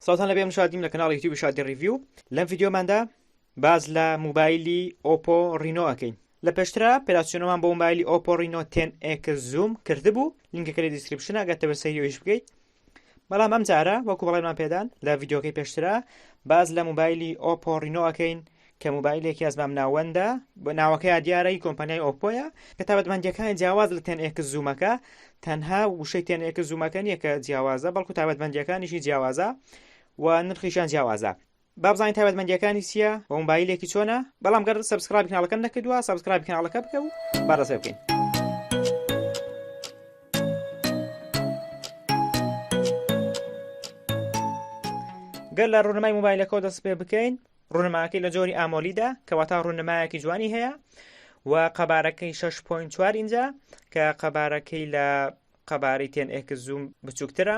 ساڵتان لەبێ شادیم لە کەناڵی یوتیوب شادی ریڤیو. لەم ڤیدیۆماندا باز لە موبایلی ئۆپۆ ڕینۆ ئەکەین. لە پێشترا پێداچونەوەمان بۆ موبایلی ئۆپۆ ڕینۆ 10X زوم کردبوو، لینکەکە لە دیسکریپشنە ئەگەر تەوەسەیەویش بکەیت. بەڵام ئەم جارە وەکو بەڵێمان پێدان لە ڤیدیۆکەی پێشترا باز لە موبایلی ئۆپۆ ڕینۆ ئەکەین کە موبایلێکی ئەز مامناوەندە، ناوەکەی دیارەی کۆمپانیای ئۆپۆیە کە تایبەتمەندیەکانی جیاواز لە 10X زومەکە. تەنها وشەی 10X زومەکە نییە کە جیاوازە، بەڵکو تایبەتمەندیەکانیشی جیاوازە و نرخیشان جیاوازە. با بزانین تایبەتمەندیەکانی چییە و موبایلێکی چۆنە. بەڵام گەر سەبسکرایب کاناڵەکە نەکردووە سەبسکرایب کاناڵەکە بکە و بەڕێوە بکەین. گەر لە ڕوونمای موبایلەکەەوە دەست پێ بکەین، ڕوونماکەی لە جۆری ئامۆلیدا کەواتە ڕوونمایەکی جوانی هەیە و قەبارەکەی 6.4 ئینجا کە قەبارەکەی لە قەبارەی 10X زوم بچووکترە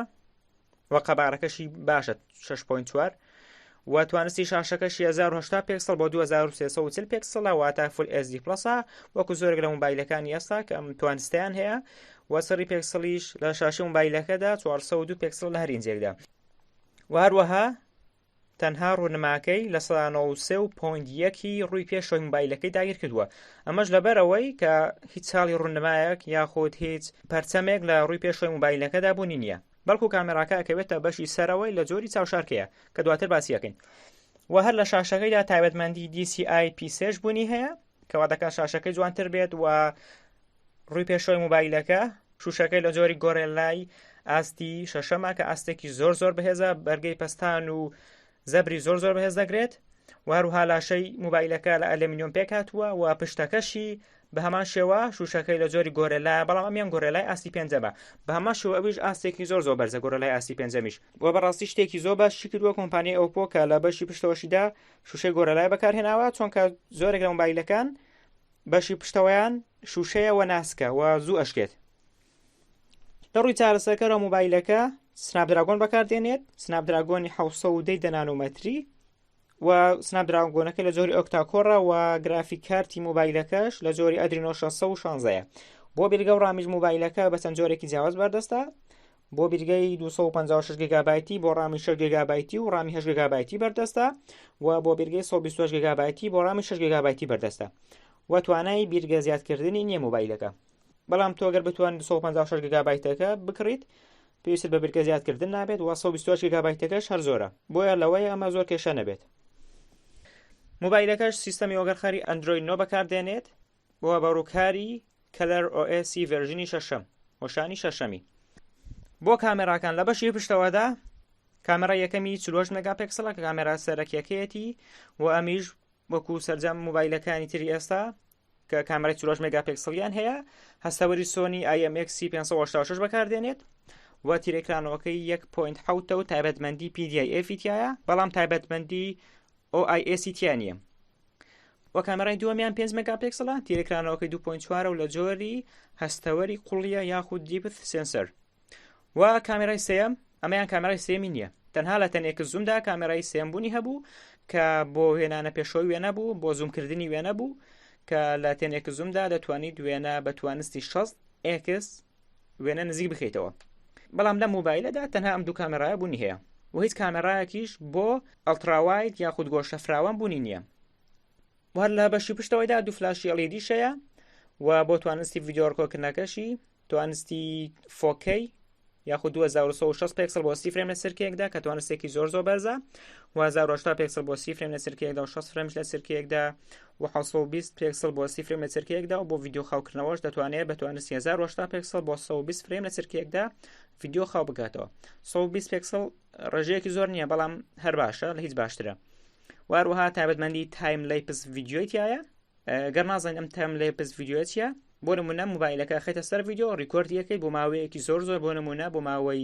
و قەبارەکەشی باشە 6.4 و توانستی شاشەکەشی 1080 پێکسڵ بۆ 2340 پێکسڵە واتە فول SD پلسە وەکو زۆرێک لە موبایلەکانی ئێستا کە ئەم توانستیان هەیە و سەری پێکسڵیش لە شاشەی موبایلەکەدا 402 پێکسڵ لە هەر ئینجێکدا. و هەروەها تەنها ڕوونماکەی لە 93.1 ڕووی پێشەوەی موبایلەکەی داگیر کردووە. ئەمەش لەبەرەوەی کە هیچ چاڵی ڕوونمایەک یاخود هیچ پەرچەمێک لە ڕووی پێشەوەی موبایلەکەدا بوونی نییە، بەڵکو کامێراکە ئەکەوێتە بەشی سەرەوەی لە جۆری چاوشارکەیە کە دواتر باسی ئەکەین. و هەر لە شاشەکەیدا تایبەتمەندی DCI P3 بوونی هەیە کەوا دەکات شاشەکەی جوانتر بێت و ڕووی پێشەوەی موبایلەکە شوشەکەی لە جۆری گۆرێلای ئاستی شەشەمە کە ئاستێکی زۆر بەهێزە، بەرگەی پەستان و زەبری زۆر بەهێز دەگرێت و هەروها لاشەی موبایلەکە لە ئەلمینیۆم پێک هاتووە و پشتەکەشی بە هەمان شێوە شوشەکەی لە جۆری گۆرێلای، بەڵام ئەمیان گۆرێلای ئاستی پێنجەمە، بە هەمان شێوە ئەویش ئاستێکی زۆر بەرزە گۆرێلای ئاستی پێنجەمیش. و بەڕاستی شتێکی زۆر باشی کردووە کۆمپانیای ئۆپۆ کە لە بەشی پشتەوەشیدا شوشەی گۆرێلای بەکارهێناوە، چونکە زۆرێک لە موبایلەکان بەشی پشتەوەیان شوشەیە و ناسکە و زوو ئەشکێت. لە ڕووی چارەسەرکەرە موبایلەکە سنابدراگۆن بەکاردێنێت، سنابدراگۆنی 710 نانۆمەتری و سنابدراگۆنەکە لە جۆری ئۆکتاکۆڕە و گرافیک کارتی موبایلەکەش لە جۆری ئەدرینۆ 616ە. بۆ بیرگە و ڕامیش موبایلەکە بە چەند جۆرێکی جیاواز بەردەستە، بۆ بیرگەی 256 گیگابایتی، بۆ ڕامی 6 گیگابایتی و ڕامی 8 گیگابایتی بەردەستە و بۆ بیرگەی 128 گیگابایتی بۆ ڕامی 6 گیگابایتی بەردەستە و توانای بیرگە زیادکردنی نییە موبایلەکە. بەڵام تۆ گەر بتوانیت 256 گیگابایتەکە بکڕیت پێویست بە بیرگە زیادکردن نابێت و 128 گیگابایتەکەش هەر زۆرە، بۆیە لەوەی ئەمە زۆر کێشە نەبێت. موبایلەکەش سیستەمی ئۆگەرخەری ئەندروید 9 بەکاردێنێت بۆ بەڕووکاری کەلەر OS ڤێرژنی 6 وەشانی 6. بۆ کامێراکان لە بەشی پشتەوەدا کامێرا یەکەمی 48 مێگاپیکسڵە کە کامێرا سەرەکیەکەیەتی و ئەمیش وەکو سەرجەم موبایلەکانی تری ئێستا کە کامێرای 48 مێگاپیکسڵیان هەیە هەستەوەری سۆنی IMX 586 بەکاردێنێت و تیرێکرانەوەکەی 1.7 و تایبەتمەندی PDIF تایە، بەڵام تایبەتمەندی OIS تیا نییە. و کامێرای دووەمیان 5 مێگاپیکسڵە، تیرێکرانەوەکەی 2.4 و لە جۆری هەستەوەری قوڵیە یاخود دیپث سنسەر. و کامێرای سێم ئەمەیان کامێرای سێمی نییە، تەنها لە 10X زومدا کامێرای سێم بوونی هەبوو کە بۆ هێنانە پێشەوەی وێنە بوو، بۆ زومکردنی وێنە بوو کە لە 10X زومدا دەتوانیت وێنە بە توانستی 60X وێنە نزیک بخیتەوە. بەڵام لە موبایلەدا تەنها ئەم دوو کامێرایە بوونی هەیە و هیچ کامێرایەکیش بۆ ئەڵتراواید یاخود گۆشە فراوان بوونی نییە. و هەر لە بەشی پشتەوەیدا دوو فلاشی LED شەیە و بۆ توانستی ڤیدیۆ ڕکۆکردنەکەشی توانستی 4K یاخود 2160 پێکسڵ بۆ 30 فریم لە سەرکەیەکدا کە توانستێکی زۆر بەرزە و 1080 پێکسڵ بۆ 30 فریم لە سەرکەیەکدا و 60 فریم لە سەرکەیەکدا و 720 پێکسڵ بۆ 30 فریم لە سەرکەیەکدا و بۆ ڤیدیۆ خاوکردنەوەش دەتوانێت بە توانستی 1080 پێکسڵ بۆ 120 فریم لە سەرکەیەکدا ڤیدیۆ خاو بکاتەوە. 120 پێکسڵ ڕێژەیەکی زۆر نییە، بەڵام هەر باشە، لە هیچ باشترە. و هەروەها تایبەتمەندی تایم لەیپس ڤیدیۆی تایە. گەر نازانین ئەم تایم لەیپس ڤیدیۆ چییە، بۆ نمونە موبایلەکە خێتە سەر ڤیدیۆ ڕیکۆردی یەکەی بۆ ماوەیەکی زۆر بۆ نمونە بۆ ماوەی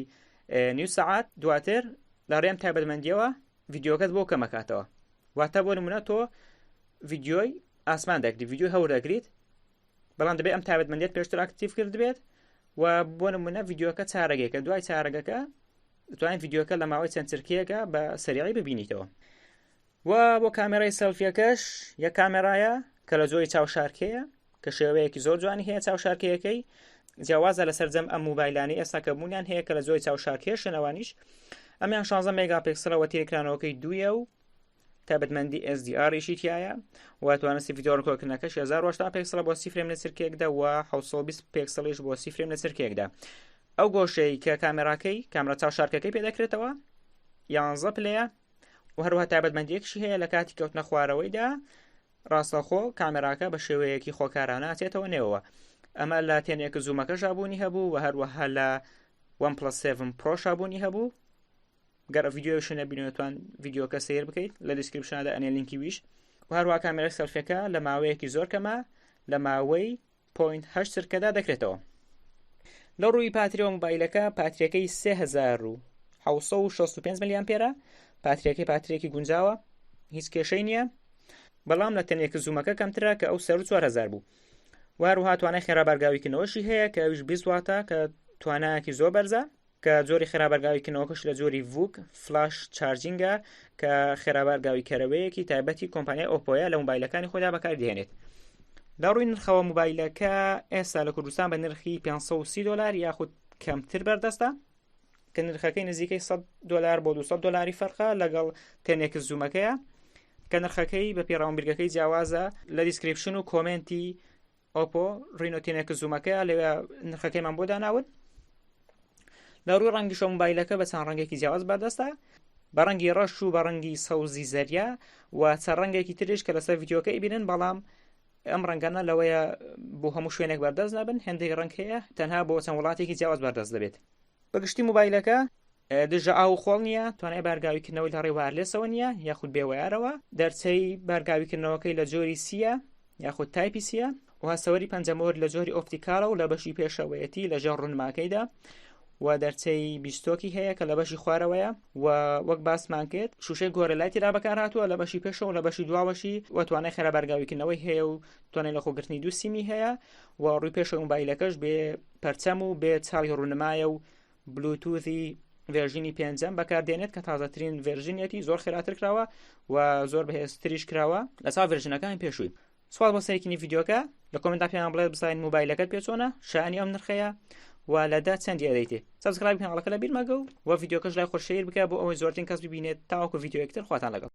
نیو سەعات، دواتر لە ڕێم تایبەتمەندیەوە ڤیدیۆکەت بۆ کەمەکاتەوە. واتە بۆ نمونە تۆ ڤیدیۆی ئاسمان دەگریت، ڤیدیۆی هەور دەگریت، بەڵام دەبێت ئەم تایبەتمەندیت پێشتر ئاکتیڤ کرد بێت و بۆ نمونە ڤیدیۆکە چارەگەیەکە، دوای چارەگەکە دەتوانین ڤیدیۆکە لە ماوەی چەند چرکەیەکە بە سەریعی ببینیتەوە. و بۆ کامێرای سەلفیەکەش یەک کامێرایە کە لە جۆری چاوشارکەیە کە شێوەیەکی زۆر جوانی هەیە چاوشارکەیەکەی جیاوازە لە سەرجەم ئەم موبایلانی ئێستا کە بوونیان هەیە کە لە جۆری چاوشارکێ شنەوانیش ئەمیان 16 مێگاپیکسلەوە تێکرانەوەکەی دوویە و تایبەتمەندی SDR-یشی تایە و توانستی ڤیدیۆ ڕکۆردکردنەکەش 1080 پێکسلە بۆ 30 فریم لە چرکێکدا و 720 پێکسلیش بۆ 30 فریم لە چرکێکدا. ئەو گۆشەی کە کامێراکەی کامێرا چاوشارکەکەی پێدەکرێتەوە 11 پلەیە و هەروەها تایبەتمەندیەکیشی هەیە لە کاتی کەوتنە خوارەوەیدا ڕاستەخۆ کامێراکە بە شێوەیەکی خۆکارانە ئاچێتەوە نێوەوە. ئەمە لە تێنێک زوومەکە شابوونی هەبوو و هەروەها لە OnePlus 7 Pro شابوونی هەبوو. گەرە ڤیدیۆشە نەبینێتوان ڤیدیۆکە سیر بکەیت لە دیسکریپشندا ئەنێ لینکی ویش و هەروەها کامێرای سەلفیەکە لە ماوەیەکی زۆر کەمە لە ماوەی 0.8 چرکەدا دەکرێتەوە. لە ڕووی پاتریەوە موبایلەکە پاتریەکەی 3765 ملیامپێرە. پاتریەکەی پاتریەکی گونجاوە، هیچ کێشەی نییە، بەڵام لە تەنێک زوومەکە کەمترە کە ئەو سەر 4000 بوو. و هەروەها توانای خێرابەرگاویکردنەوەشی هەیە کە ئەویش 20 واتە کە توانایەکی زۆر بەرزە کە جۆری خێرابەرگاویکردنەوەکەش لە جۆری ڤوک فلاش چارجینگە کە خێرابەرگاویکەرەوەیەکی تایبەتی کۆمپانیای ئۆپۆیە لە موبایلەکانی خۆیدا بەکاردێنێت. لە ڕووی نرخەوە موبایلەکە ئێستا لە کوردستان بە نرخی $530 یاخود کەمتر بەردەستە کە نرخەکەی نزیکەی $100 بۆ $200 فەرقە لەگەڵ تێنێک زوومەکەیە کە نرخەکەی بە پێڕاوەبیرگەکەی جیاوازە. لە دیسکریپشن و کۆمنتی ئۆپۆ ڕینۆ تێنێک زوومەکەیە لەوێ نرخەکەیمان بۆ داناون. لە ڕووی ڕەنگیشە موبایلەکە بە چەند ڕەنگێکی جیاواز بەردەستە، بە ڕەنگی ڕەش و بە ڕەنگی سەوزی زەریا و چەند ڕەنگێکی تریش کە لەسەر ڤیدیۆکە ئیبینن، بەڵام ئەم ڕەنگانە لەوەیە بۆ هەموو شوێنێک بەردەست نابن. هەندێک ڕەنگ هەیە تەنها بۆ چەند وڵاتێکی جیاواز بەردەست دەبێت. بەگشتی موبایلەکە دژە ئاو خۆڵ نییە، توانای بارگاویکردنەوەی لە ڕێی وایرلێسەوە نییە یاخود بێوەیارەوە. دەرچەی بارگاویکردنەوەکەی لە جۆری سیە یاخود تایپی سیە و هەسەوەری پەنجەمۆر لە جۆری ئۆپتیکالە و لە بەشی پێشەوەیەتی لە ژێر ڕوونماکەیدا و دەرچەی بیستۆکی هەیە کە لە بەشی خوارەوەیە و وەک باسمان کرد شوشەی گۆرەلایتی را بەکار هاتووە لە بەشی پێشەوە لە بەشی دواوەشی و توانای خێرابەرگاویکردنەوەی هەیە و توانای لە خۆگرتنی دوو سیمی هەیە و ڕووی پێشەوەی موبایلەکەش بێ پەرچەم و بێ چاڵی ڕوونمایە و بلوتوثی ڤێرژینی 5 بەکاردێنێت کە تازەترین ڤێرژینێتی زۆر خێراتر کراوە و زۆر بەهێزتریش کراوە لە چاو ڤێرژینەکانی پێشووی. سوال بۆ سەرکردنی ڤیدیۆکە لە کۆمنتا پێیان بڵێت بزانین موبایلەکەت پێ چۆنە، شایەنی ئەم نرخەیە و لەدا چەندی ئەدەیتێ. سابسکرایب کەناڵەکە لە بیر مەگە و ڤیدیۆکەش لای خۆشەویر بکە بۆ ئەوەی زۆرترین کەس ببینێت. تاوەکو ڤیدیۆ یەکتر خواتان لەگەڵ.